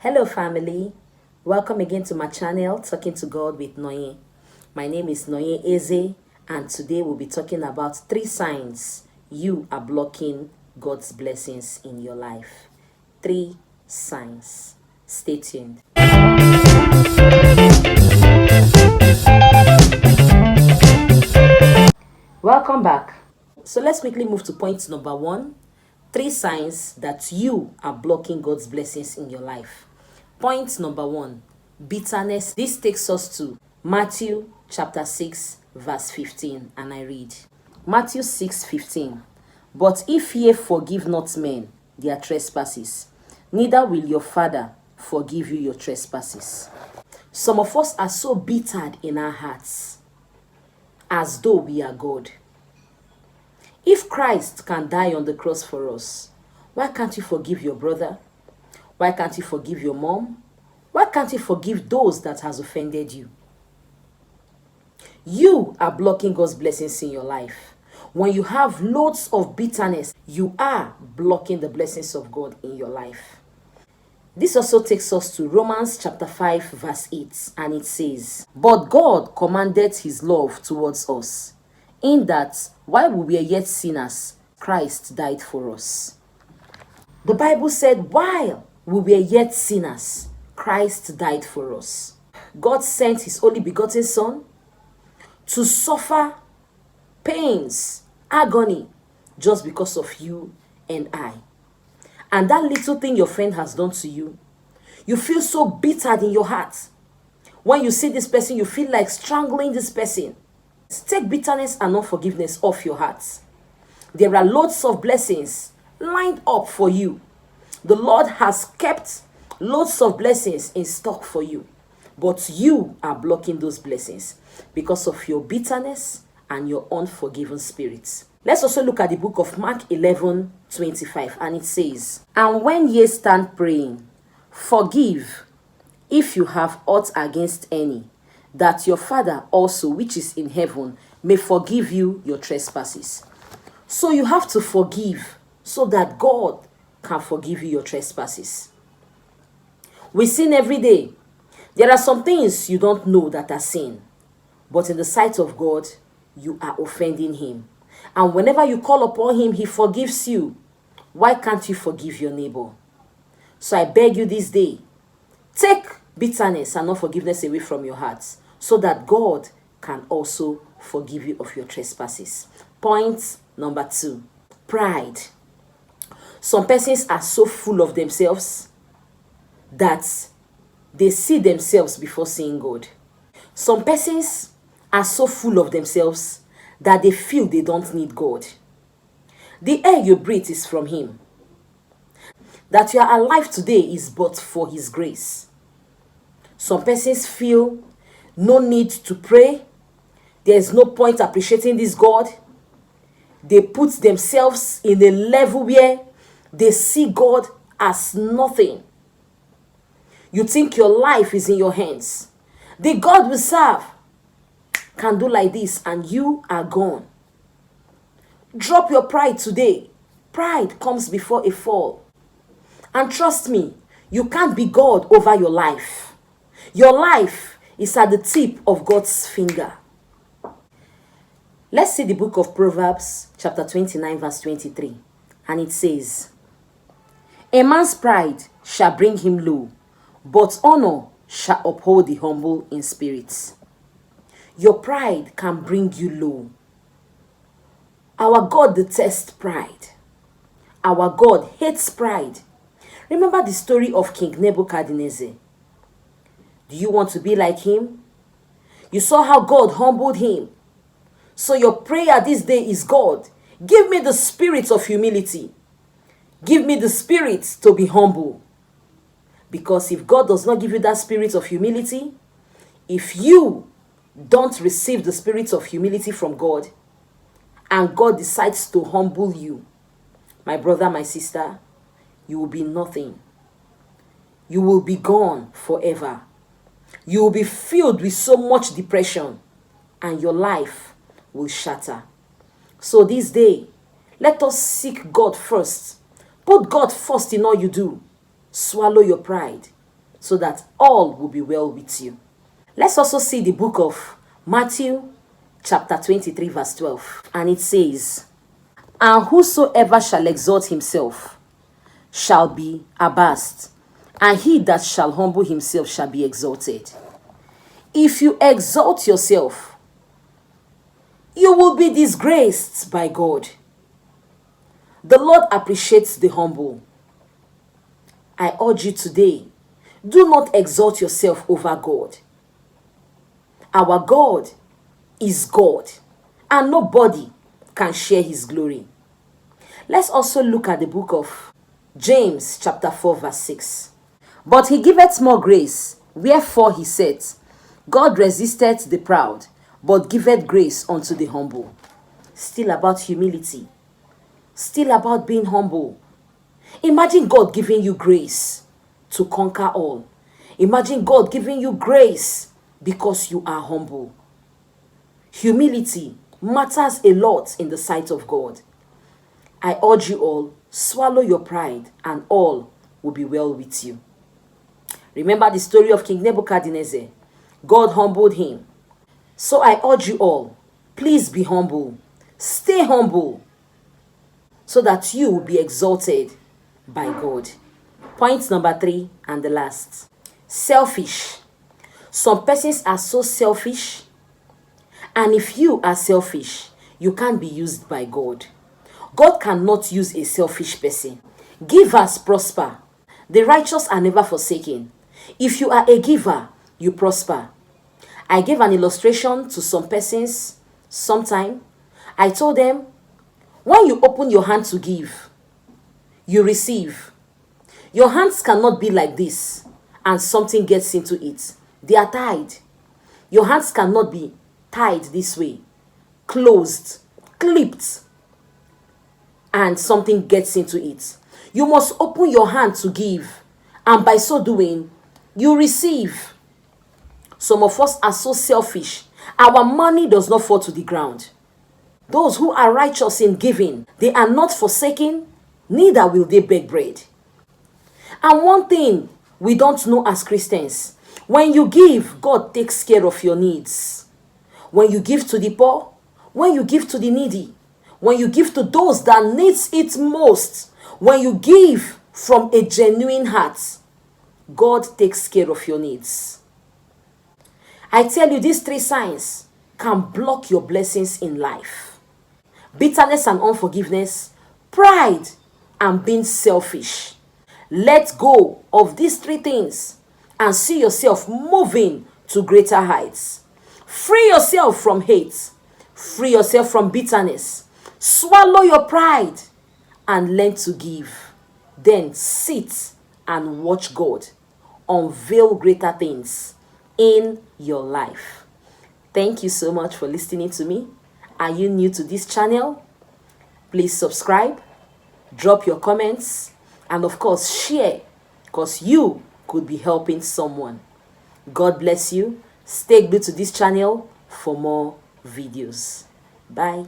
Hello family, welcome again to my channel, Talking to God with Nonye. My name is Nonye Eze, and today we'll be talking about 3 signs you are blocking God's blessings in your life. 3 signs. Stay tuned. Welcome back. So let's quickly move to point number 1. 3 signs that you are blocking God's blessings in your life. Point number 1, bitterness. This takes us to Matthew chapter 6 verse 15, and I read. Matthew 6:15. But if ye forgive not men their trespasses, neither will your Father forgive you your trespasses. Some of us are so bittered in our hearts, as though we are God. If Christ can die on the cross for us, why can't you forgive your brother? Why can't you forgive your mom? Why can't you forgive those that has offended you? You are blocking God's blessings in your life. When you have loads of bitterness, you are blocking the blessings of God in your life. This also takes us to Romans chapter 5 verse 8, and it says, But God commanded his love towards us, in that while we were yet sinners, Christ died for us. The Bible said, while we were yet sinners, Christ died for us. God sent his only begotten Son to suffer pains, agony, just because of you and I. And that little thing your friend has done to you, you feel so bitter in your heart. When you see this person, you feel like strangling this person. Take bitterness and unforgiveness off your heart. There are loads of blessings lined up for you. The Lord has kept loads of blessings in stock for you. But you are blocking those blessings because of your bitterness and your unforgiven spirits. Let's also look at the book of Mark 11:25, and it says, And when ye stand praying, forgive if you have aught against any, that your Father also which is in heaven may forgive you your trespasses. So you have to forgive so that God can forgive you your trespasses. We sin every day. There are some things you don't know that are sin, but in the sight of God, you are offending him. And whenever you call upon him, he forgives you. Why can't you forgive your neighbor? So I beg you this day, take bitterness and unforgiveness away from your hearts, so that God can also forgive you of your trespasses. Point number 2, pride. Some persons are so full of themselves that they see themselves before seeing God. Some persons are so full of themselves that they feel they don't need God. The air you breathe is from him. That you are alive today is but for his grace. Some persons feel no need to pray. There is no point appreciating this God. They put themselves in a level where they see God as nothing. You think your life is in your hands. The God we serve can do like this and you are gone. Drop your pride today. Pride comes before a fall. And trust me, you can't be God over your life. Your life is at the tip of God's finger. Let's see the book of Proverbs chapter 29 verse 23. And it says, A man's pride shall bring him low, but honor shall uphold the humble in spirit. Your pride can bring you low. Our God detests pride. Our God hates pride. Remember the story of King Nebuchadnezzar. Do you want to be like him? You saw how God humbled him. So your prayer this day is, God, give me the spirit of humility. Give me the spirit to be humble. Because if God does not give you that spirit of humility, if you don't receive the spirit of humility from God, and God decides to humble you, my brother, my sister, you will be nothing. You will be gone forever. You will be filled with so much depression, and your life will shatter. So this day, let us seek God first. Put God first in all you do. Swallow your pride. so that all will be well with you. Let's also see the book of Matthew chapter 23 verse 12. And it says, "And whosoever shall exalt himself shall be abased, and he that shall humble himself shall be exalted." If you exalt yourself, you will be disgraced by God. The Lord appreciates the humble. I urge you today, do not exalt yourself over God. Our God is God, and nobody can share his glory. Let's also look at the book of James chapter 4 verse 6. "But he giveth more grace, wherefore he said, God resisteth the proud, but giveth grace unto the humble." Still about humility. Still about being humble. Imagine God giving you grace to conquer all. Imagine God giving you grace because you are humble. Humility matters a lot in the sight of God. I urge you all, swallow your pride and all will be well with you. Remember the story of King Nebuchadnezzar. God humbled him. So I urge you all, please be humble. Stay humble so that you will be exalted by God. Point number 3 and the last. Selfish. Some persons are so selfish, and if you are selfish, you can't be used by God. God cannot use a selfish person. Givers prosper. The righteous are never forsaken. If you are a giver, you prosper. I gave an illustration to some persons sometime. I told them, when you open your hand to give, you receive. Your hands cannot be like this and something gets into it. They are tied. Your hands cannot be tied this way, closed, clipped, and something gets into it. You must open your hand to give, and by so doing, you receive. Some of us are so selfish. Our money does not fall to the ground. Those who are righteous in giving, they are not forsaken, neither will they beg bread. And one thing we don't know as Christians, when you give, God takes care of your needs. When you give to the poor, when you give to the needy, when you give to those that needs it most, when you give from a genuine heart, God takes care of your needs. I tell you, these 3 signs can block your blessings in life: bitterness and unforgiveness, pride, and being selfish. Let go of these 3 things and see yourself moving to greater heights. Free yourself from hate. Free yourself from bitterness. Swallow your pride and learn to give. Then sit and watch God unveil greater things in your life. Thank you so much for listening to me. Are you new to this channel? Please subscribe, drop your comments, and of course share, because you could be helping someone. God bless you. Stay glued to this channel for more videos. Bye.